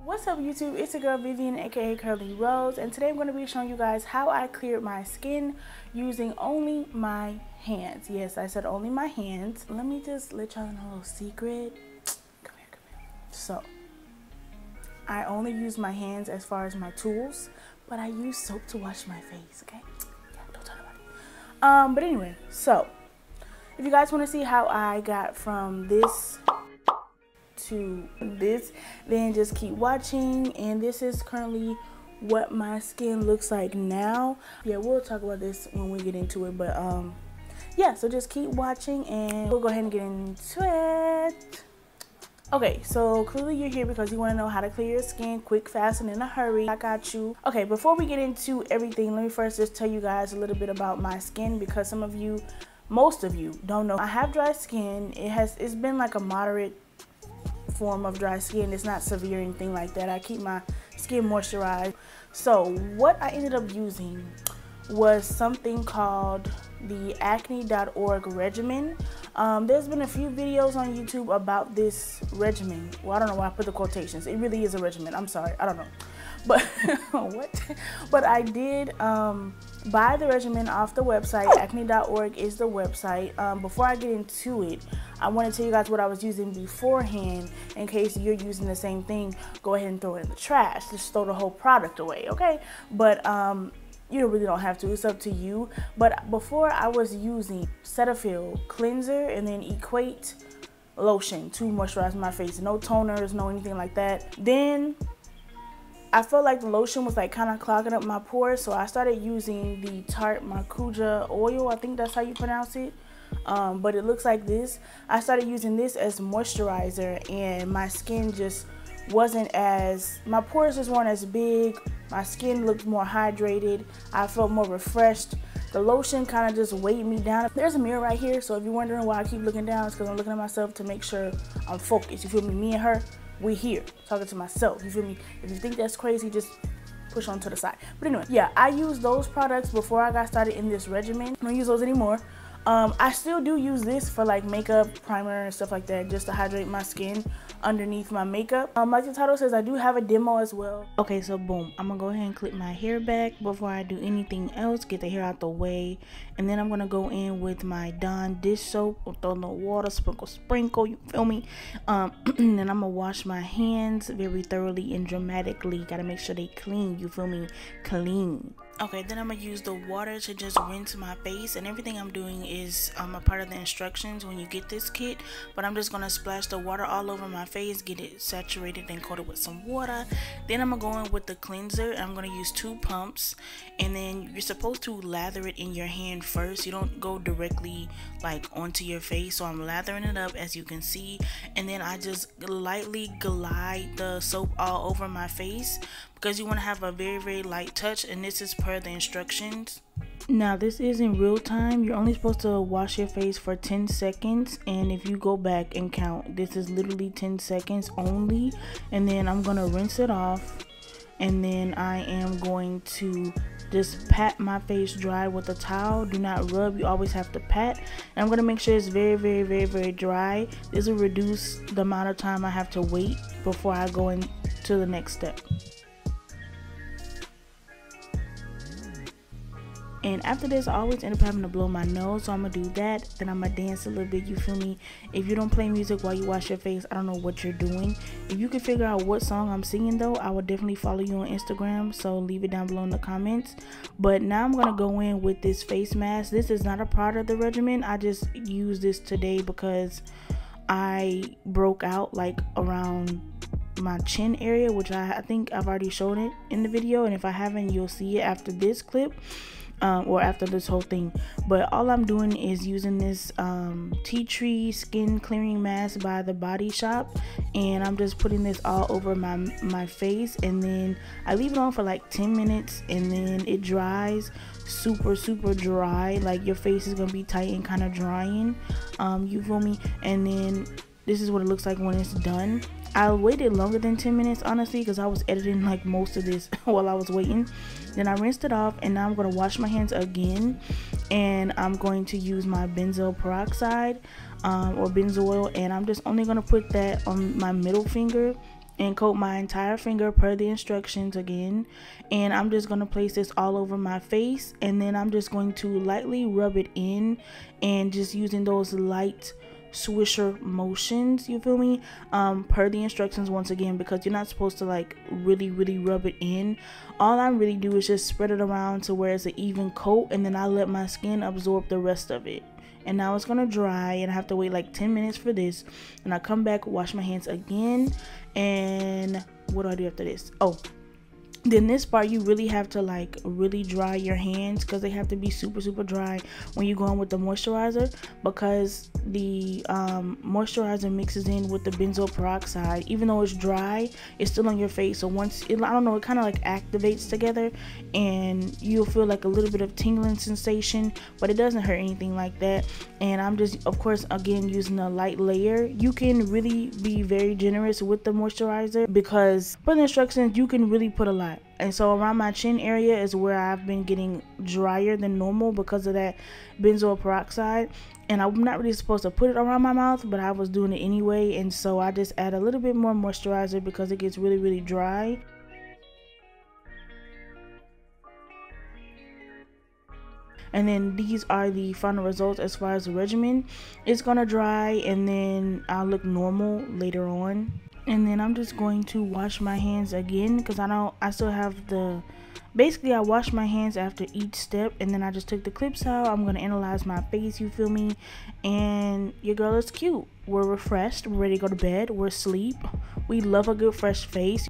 What's up YouTube, it's your girl Vivian aka Curly Rose, and today I'm going to be showing you guys how I cleared my skin using only my hands. Yes, I said only my hands. Let me just let y'all know a little secret. Come here. So, I only use my hands as far as my tools, but I use soap to wash my face, okay? Yeah, don't tell nobody. But anyway, so, if you guys want to see how I got from this to this, then just keep watching. And this is currently what my skin looks like now. Yeah, we'll talk about this when we get into it, but yeah, so just keep watching and we'll go ahead and get into it. Okay, so clearly you're here because you want to know how to clear your skin quick, fast, and in a hurry. I got you. Okay, before we get into everything, let me first just tell you guys a little bit about my skin, because some of you, most of you, don't know I have dry skin. It's been like a moderate form of dry skin. It's not severe or anything like that. I keep my skin moisturized. So what I ended up using was something called the Acne.org regimen. There's been a few videos on YouTube about this regimen. Well, I don't know why I put the quotations. It really is a regimen. I'm sorry, I don't know, but what? But I did buy the regimen off the website. Acne.org is the website. Before I get into it, I want to tell you guys what I was using beforehand, in case you're using the same thing. Go ahead and throw it in the trash. Just throw the whole product away, okay? But you really don't have to. It's up to you. But before, I was using Cetaphil cleanser and then Equate lotion to moisturize my face. No toners, no anything like that. Then I felt like the lotion was like kind of clogging up my pores, so I started using the Tarte Maracuja oil. I think that's how you pronounce it. But it looks like this. I started using this as moisturizer, and my skin just wasn't as, my pores just weren't as big. My skin looked more hydrated. I felt more refreshed. The lotion kind of just weighed me down. There's a mirror right here, so if you're wondering why I keep looking down, it's because I'm looking at myself to make sure I'm focused. You feel me? Me and her, we here talking to myself. You feel me? If you think that's crazy, just push on to the side. But anyway, yeah, I used those products before I got started in this regimen. I don't use those anymore. I still do use this for like makeup, primer, and stuff like that, just to hydrate my skin underneath my makeup. Like the title says, I do have a demo as well. Okay, so boom, I'm gonna go ahead and clip my hair back before I do anything else, get the hair out the way, and then I'm gonna go in with my Dawn dish soap, or throw no water, sprinkle, you feel me? And then I'm gonna wash my hands very thoroughly and dramatically. Gotta make sure they clean, you feel me? Clean. Okay, then I'm gonna use the water to just rinse my face, and everything I'm doing is a part of the instructions when you get this kit, but I'm just gonna splash the water all over my face, get it saturated and coated with some water. Then I'm gonna go in with the cleanser, and I'm gonna use 2 pumps, and then you're supposed to lather it in your hand first. You don't go directly like onto your face, so I'm lathering it up as you can see, and then I just lightly glide the soap all over my face, because you want to have a very light touch, and this is per the instructions. Now this is in real time. You're only supposed to wash your face for 10 seconds, and if you go back and count, this is literally 10 seconds only. And then I'm gonna rinse it off, and then I am going to just pat my face dry with a towel. Do not rub, you always have to pat. And I'm gonna make sure it's very dry. This will reduce the amount of time I have to wait before I go into the next step. And after this, I always end up having to blow my nose, so I'm gonna do that. Then I'm gonna dance a little bit, you feel me? If you don't play music while you wash your face, I don't know what you're doing. If you can figure out what song I'm singing though, I will definitely follow you on Instagram, so leave it down below in the comments. But now I'm gonna go in with this face mask. This is not a part of the regimen. I just used this today because I broke out like around my chin area, which I think I've already shown it in the video, and if I haven't, you'll see it after this clip. Or after this whole thing. But all I'm doing is using this tea tree skin clearing mask by The Body Shop, and I'm just putting this all over my face, and then I leave it on for like 10 minutes, and then it dries super dry. Like your face is gonna be tight and kind of drying, you feel me? And then this is what it looks like when it's done. I waited longer than 10 minutes honestly, because I was editing like most of this while I was waiting. Then I rinsed it off, and now I'm going to wash my hands again, and I'm going to use my benzoyl peroxide or benzoyl, and I'm just only going to put that on my middle finger and coat my entire finger per the instructions again. And I'm just going to place this all over my face, and then I'm just going to lightly rub it in, and just using those light swisher motions, you feel me, per the instructions once again, because you're not supposed to like really rub it in. All I really do is just spread it around to where it's an even coat, and then I let my skin absorb the rest of it. And now it's gonna dry, and I have to wait like 10 minutes for this, and I come back, wash my hands again. And what do I do after this? Oh, then this part you really have to like really dry your hands, because they have to be super dry when you go in with the moisturizer, because the moisturizer mixes in with the benzoyl peroxide. Even though it's dry, it's still on your face, so once it, I don't know, it kind of like activates together, and you'll feel like a little bit of tingling sensation, but it doesn't hurt anything like that. And I'm just, of course, again using a light layer. You can really be very generous with the moisturizer, because per the instructions you can really put a lot. And so around my chin area is where I've been getting drier than normal because of that benzoyl peroxide. And I'm not really supposed to put it around my mouth, but I was doing it anyway. And so I just add a little bit more moisturizer because it gets really dry. And then these are the final results as far as the regimen. It's gonna dry, and then I'll look normal later on. And then I'm just going to wash my hands again, because I still have the, basically I wash my hands after each step, and then I just took the clips out. I'm going to analyze my face, you feel me? And your girl is cute. We're refreshed, we're ready to go to bed, we're asleep. We love a good fresh face.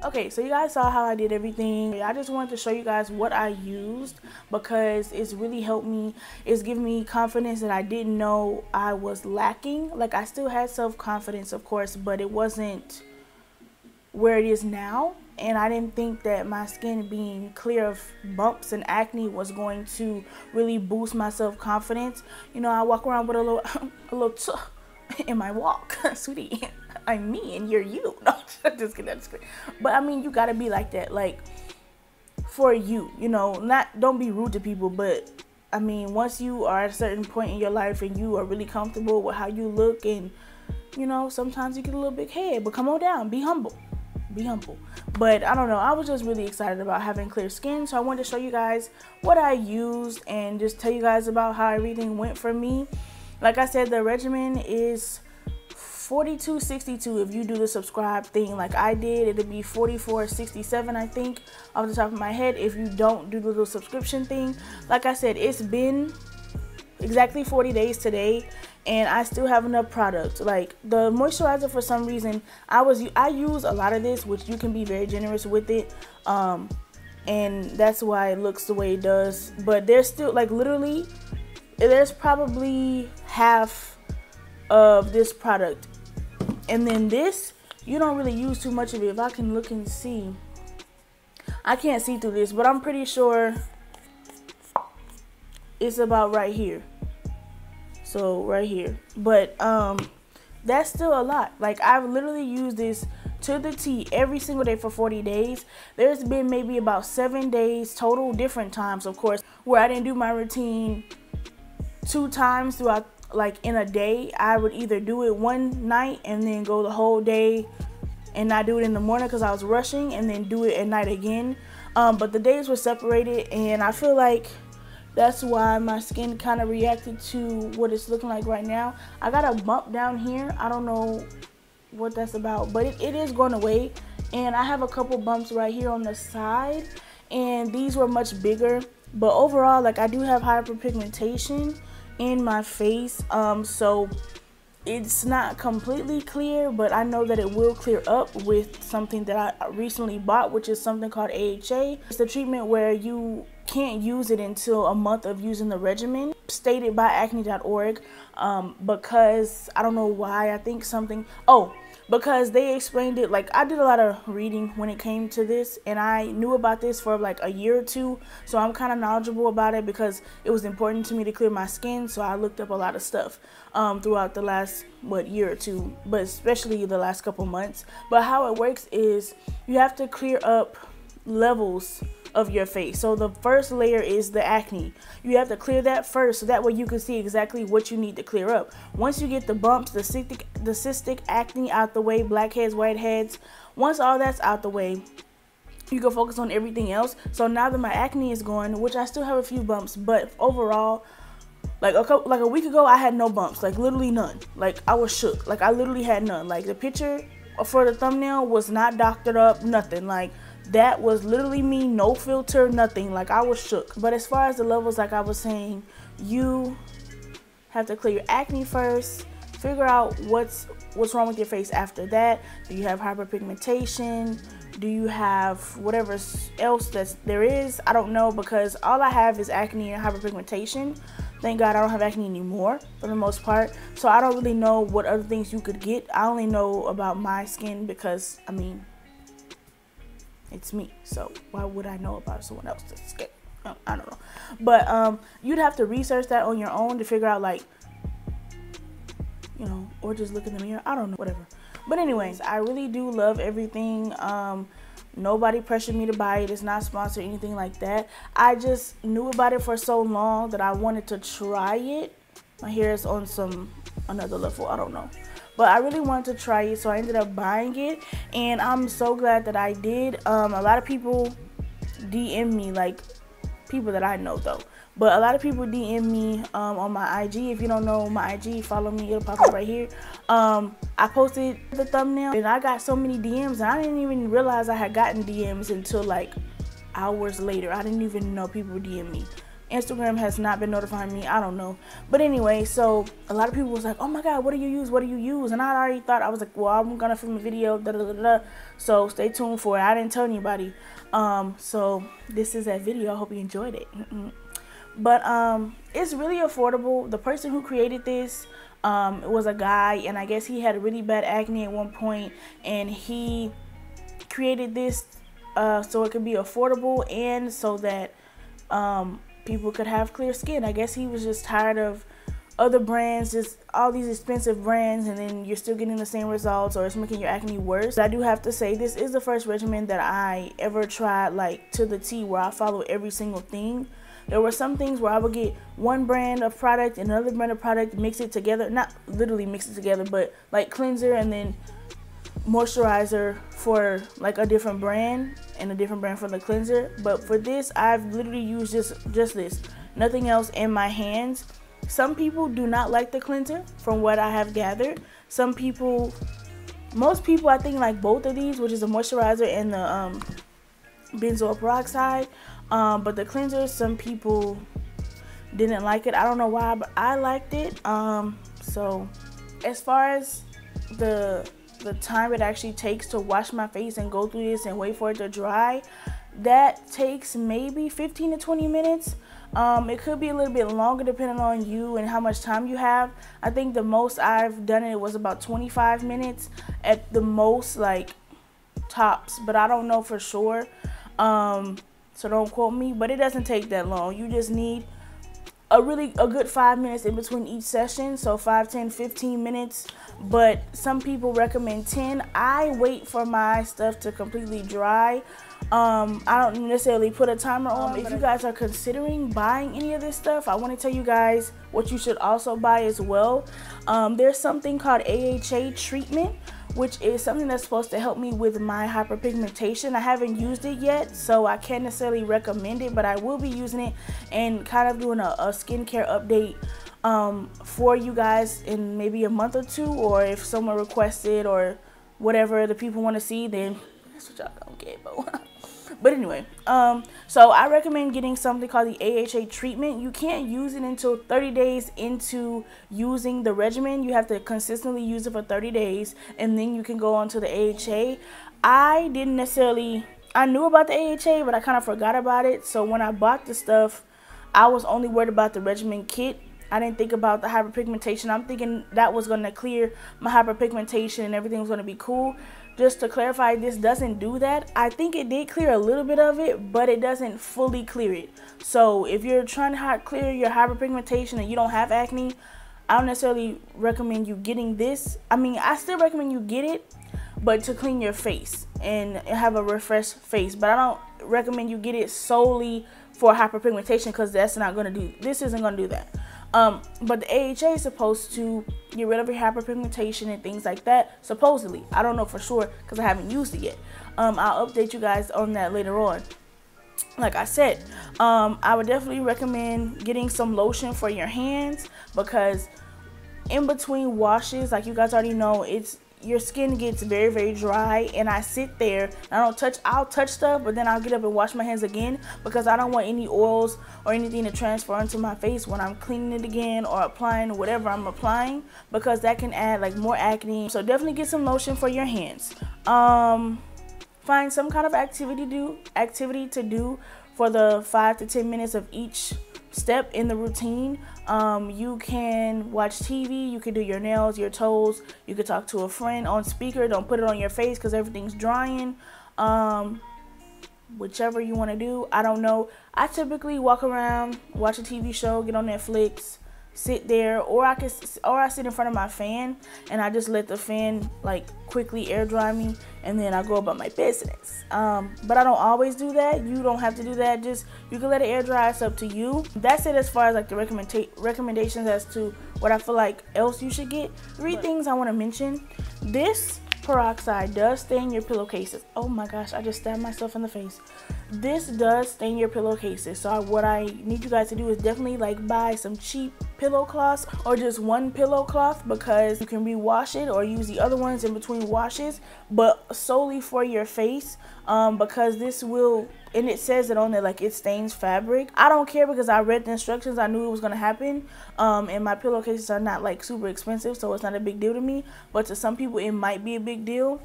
Okay, so you guys saw how I did everything. I just wanted to show you guys what I used, because it's really helped me. It's given me confidence that I didn't know I was lacking. Like, I still had self-confidence, of course, but it wasn't where it is now. And I didn't think that my skin being clear of bumps and acne was going to really boost my self-confidence. You know, I walk around with a little in my walk, sweetie. I'm me and you're you. No, just kidding. But I mean, you gotta be like that, like for you, you know. Don't be rude to people, but I mean, once you are at a certain point in your life and you are really comfortable with how you look, and you know, sometimes you get a little big head, but come on down, be humble. But I don't know, I was just really excited about having clear skin, so I wanted to show you guys what I used and just tell you guys about how everything went for me. Like I said, the regimen is $42.62 if you do the subscribe thing like I did. It'll be $44.67, I think, off the top of my head, if you don't do the little subscription thing. Like I said, it's been exactly 40 days today, and I still have enough product. Like the moisturizer, for some reason, I use a lot of this, which you can be very generous with it, and that's why it looks the way it does. But there's still, like, literally, there's probably half of this product. And then this, you don't really use too much of it. If I can look and see, I can't see through this, but I'm pretty sure it's about right here. So right here. But that's still a lot. Like, I've literally used this to the T every single day for 40 days. There's been maybe about 7 days total, different times, of course, where I didn't do my routine 2 times throughout, like in a day. I would either do it one night and then go the whole day and not do it in the morning because I was rushing, and then do it at night again. But the days were separated, and I feel like that's why my skin kind of reacted to what it's looking like right now. I got a bump down here. I don't know what that's about, but it is going away. And I have a couple bumps right here on the side, and these were much bigger. But overall, like, I do have hyperpigmentation in my face, so it's not completely clear, but I know that it will clear up with something that I recently bought, which is something called AHA. It's a treatment where you can't use it until a month of using the regimen, stated by acne.org, because I don't know why. I think something, because they explained it. Like, I did a lot of reading when it came to this, and I knew about this for like a year or two, so I'm kind of knowledgeable about it because it was important to me to clear my skin. So I looked up a lot of stuff throughout the last year or two, but especially the last couple months. But how it works is you have to clear up levels of your face. So the first layer is the acne. You have to clear that first, so that way you can see exactly what you need to clear up. Once you get the bumps, the cystic acne out the way, blackheads, whiteheads, once all that's out the way, you can focus on everything else. So now that my acne is gone, which I still have a few bumps, but overall, like a week ago, I had no bumps, like literally none. Like I was shook, like I literally had none. Like the picture for the thumbnail was not doctored up, nothing. Like that was literally me, no filter, nothing. Like I was shook. But as far as the levels, like I was saying, you have to clear your acne first, figure out what's wrong with your face after that. Do you have hyperpigmentation? Do you have whatever else there is? I don't know, because all I have is acne and hyperpigmentation. Thank God I don't have acne anymore for the most part. So I don't really know what other things you could get. I only know about my skin because, I mean, it's me. So why would I know about someone else's skin? I don't know. But you'd have to research that on your own to figure out, like, you know, or just look in the mirror. I don't know, whatever. But anyways, I really do love everything. Nobody pressured me to buy it. It's not sponsored, anything like that. I just knew about it for so long that I wanted to try it. My hair is on another level, I don't know. But I really wanted to try it, so I ended up buying it. And I'm so glad that I did. A lot of people DM me, like people that I know though. But a lot of people DM me on my IG. If you don't know my IG, follow me. It'll pop up right here. I posted the thumbnail and I got so many DMs, and I didn't even realize I had gotten DMs until like hours later. I didn't even know people would DM me. Instagram has not been notifying me. I don't know. But anyway, so a lot of people was like, oh my God, what do you use? What do you use? And I already thought, I was like, well, I'm going to film a video. Da, da, da, da. So stay tuned for it. I didn't tell anybody. So this is that video. I hope you enjoyed it. But it's really affordable. The person who created this was a guy, and I guess he had really bad acne at one point, and he created this so it could be affordable and so that people could have clear skin. I guess he was just tired of other brands, just all these expensive brands, and then you're still getting the same results, or it's making your acne worse. I do have to say, this is the first regimen that I ever tried, like to the T, where I follow every single thing. There were some things where I would get one brand of product and another brand of product, mix it together, not literally mix it together, but like cleanser and then moisturizer for like a different brand and a different brand for the cleanser. But for this, I've literally used just this, nothing else in my hands. Some people do not like the cleanser, from what I have gathered. Some people, most people, I think, like both of these, which is the moisturizer and the benzoyl peroxide. But the cleanser, some people didn't like it. I don't know why, but I liked it. So as far as the time it actually takes to wash my face and go through this and wait for it to dry, that takes maybe 15 to 20 minutes. It could be a little bit longer depending on you and how much time you have. I think the most I've done it was about 25 minutes at the most, like tops, but I don't know for sure. So don't quote me, but it doesn't take that long. You just need a good 5 minutes in between each session, so 5, 10, 15 minutes. But some people recommend 10. I wait for my stuff to completely dry. I don't necessarily put a timer on. If you guys are considering buying any of this stuff, I want to tell you guys what you should also buy as well. There's something called AHA treatment, which is something that's supposed to help me with my hyperpigmentation. I haven't used it yet, so I can't necessarily recommend it, but I will be using it and kind of doing a skincare update for you guys in maybe a month or two, or if someone requests it or whatever the people want to see, then that's what y'all gonna get, but anyway, so I recommend getting something called the AHA treatment. You can't use it until 30 days into using the regimen. You have to consistently use it for 30 days, and then you can go on to the AHA. I didn't necessarily, I knew about the AHA, but I kind of forgot about it. So when I bought the stuff, I was only worried about the regimen kit. I didn't think about the hyperpigmentation. I'm thinking that was going to clear my hyperpigmentation and everything was going to be cool. Just to clarify, this doesn't do that. I think it did clear a little bit of it, but it doesn't fully clear it. So if you're trying to clear your hyperpigmentation and you don't have acne, I don't necessarily recommend you getting this. I mean, I still recommend you get it, but to clean your face and have a refreshed face. But I don't recommend you get it solely for hyperpigmentation, because this isn't going to do that. But the AHA is supposed to get rid of your hyperpigmentation and things like that, supposedly. I don't know for sure because I haven't used it yet. I'll update you guys on that later on. Like I said, I would definitely recommend getting some lotion for your hands, because in between washes, like you guys already know, your skin gets very, very dry, and I sit there, I'll touch stuff, but then I'll get up and wash my hands again, because I don't want any oils or anything to transfer into my face when I'm cleaning it again or applying whatever I'm applying, because that can add like more acne. So definitely get some lotion for your hands. Find some kind of activity to do for the 5 to 10 minutes of each step in the routine. You can watch TV, you can do your nails, your toes, you could talk to a friend on speaker. Don't put it on your face because everything's drying. Whichever you want to do. I don't know. I typically walk around, watch a TV show, get on Netflix, sit there, or I sit in front of my fan and I just let the fan like quickly air dry me, and then I go about my business. But I don't always do that. You don't have to do that. Just you can let it air dry. It's up to you. That's it as far as like the recommendations as to what I feel like else you should get. 3 things I want to mention. This peroxide does stain your pillowcases. Oh my gosh, I just stabbed myself in the face. This does stain your pillowcases. So what I need you guys to do is definitely like buy some cheap pillow cloths, or just one pillow cloth, because you can rewash it or use the other ones in between washes, but solely for your face, because this will, and it says it on there like it stains fabric. I don't care because I read the instructions. I knew it was going to happen, and my pillowcases are not like super expensive, so it's not a big deal to me, but to some people it might be a big deal.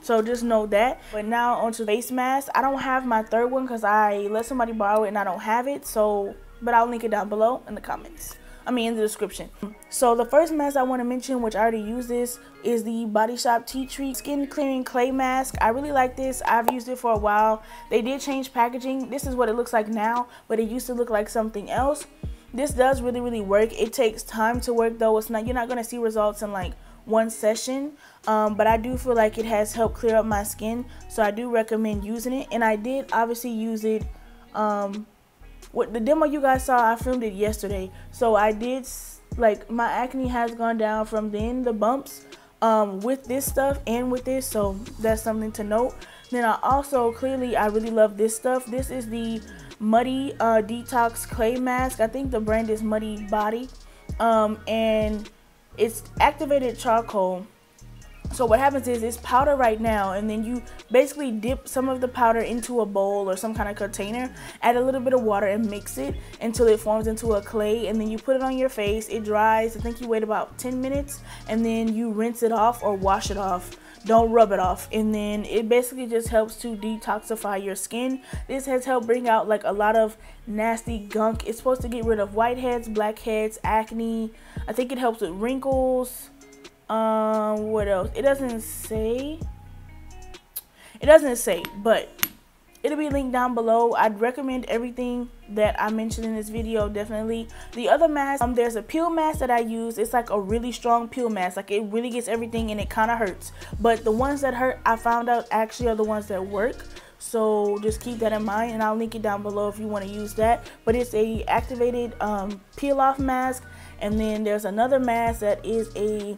So just know that. But now onto face mask. I don't have my third one because I let somebody borrow it and I don't have it, so but I'll link it down below in the comments. In the description. So the first mask I want to mention, which I already use this, is the Body Shop Tea Tree Skin Clearing Clay Mask. I really like this. I've used it for a while. They did change packaging. This is what it looks like now, but it used to look like something else. This does really, really work. It takes time to work though. You're not going to see results in like one session, but I do feel like it has helped clear up my skin, so I do recommend using it. And I did obviously use it, what the demo you guys saw, I filmed it yesterday, so I did, like, my acne has gone down from then, the bumps, with this stuff and with this, so that's something to note. Then I also, clearly, I really love this stuff. This is the Muddy Detox Clay Mask. I think the brand is Muddy Body, and it's activated charcoal. So what happens is it's powder right now, and then you basically dip some of the powder into a bowl or some kind of container, add a little bit of water and mix it until it forms into a clay, and then you put it on your face. It dries. I think you wait about 10 minutes and then you rinse it off or wash it off. Don't rub it off, and then it basically just helps to detoxify your skin. This has helped bring out like a lot of nasty gunk. It's supposed to get rid of whiteheads, blackheads, acne. I think it helps with wrinkles. What else? It doesn't say, but it'll be linked down below. I'd recommend everything that I mentioned in this video, definitely. The other mask, there's a peel mask that I use. It's like a really strong peel mask. Like, it really gets everything and it kind of hurts. But the ones that hurt, I found out, actually are the ones that work. So just keep that in mind, and I'll link it down below if you want to use that. But it's a activated peel off mask. And then there's another mask that is a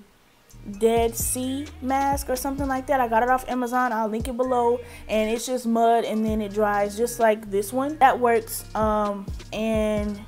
Dead Sea mask or something like that. I got it off Amazon. I'll link it below, and it's just mud and then it dries just like this one. That works. And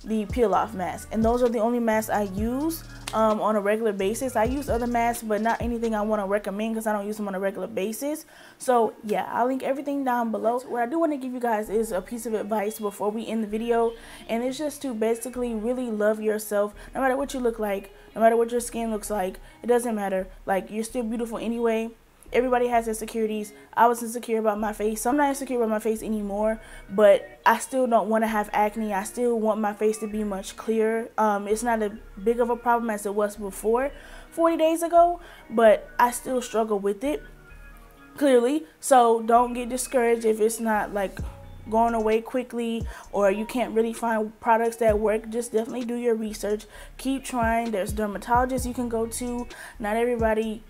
the peel off mask, and those are the only masks I use on a regular basis. I use other masks, but not anything I want to recommend because I don't use them on a regular basis. So yeah, I'll link everything down below. What I do want to give you guys is a piece of advice before we end the video, and it's just to basically really love yourself. No matter what you look like, no matter what your skin looks like, it doesn't matter. Like, you're still beautiful anyway. Everybody has insecurities. I was insecure about my face. So I'm not insecure about my face anymore, but I still don't want to have acne. I still want my face to be much clearer. It's not as big of a problem as it was before 40 days ago, but I still struggle with it, clearly. So don't get discouraged if it's not like going away quickly, or you can't really find products that work. Just definitely do your research. Keep trying. There's dermatologists you can go to. Not everybody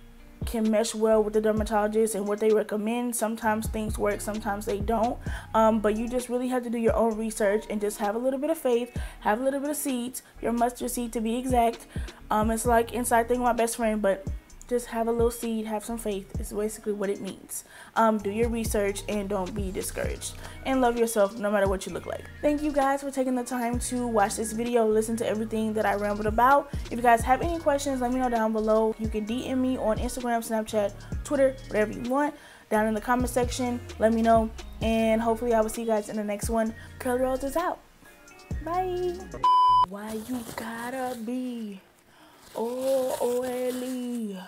can mesh well with the dermatologist and what they recommend. Sometimes things work, sometimes they don't, but you just really have to do your own research and just have a little bit of faith, have a little bit of seeds, your mustard seed to be exact. It's like inside thing with my best friend, but just have a little seed, have some faith. It's basically what it means. Do your research and don't be discouraged, and love yourself no matter what you look like. Thank you guys for taking the time to watch this video, listen to everything that I rambled about. If you guys have any questions, let me know down below. You can DM me on Instagram, Snapchat, Twitter, whatever you want. Down in the comment section, let me know, and hopefully I will see you guys in the next one. Curly Rose is out. Bye. Why you gotta be oily?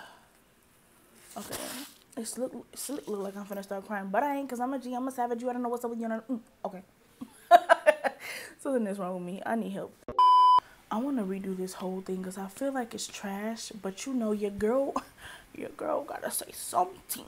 Okay, it look like I'm finna start crying, but I ain't, cause I'm a G, I'm a savage. You, I don't know what's up with you. Okay. Something is wrong with me. I need help. I want to redo this whole thing because I feel like it's trash, but you know your girl gotta say something.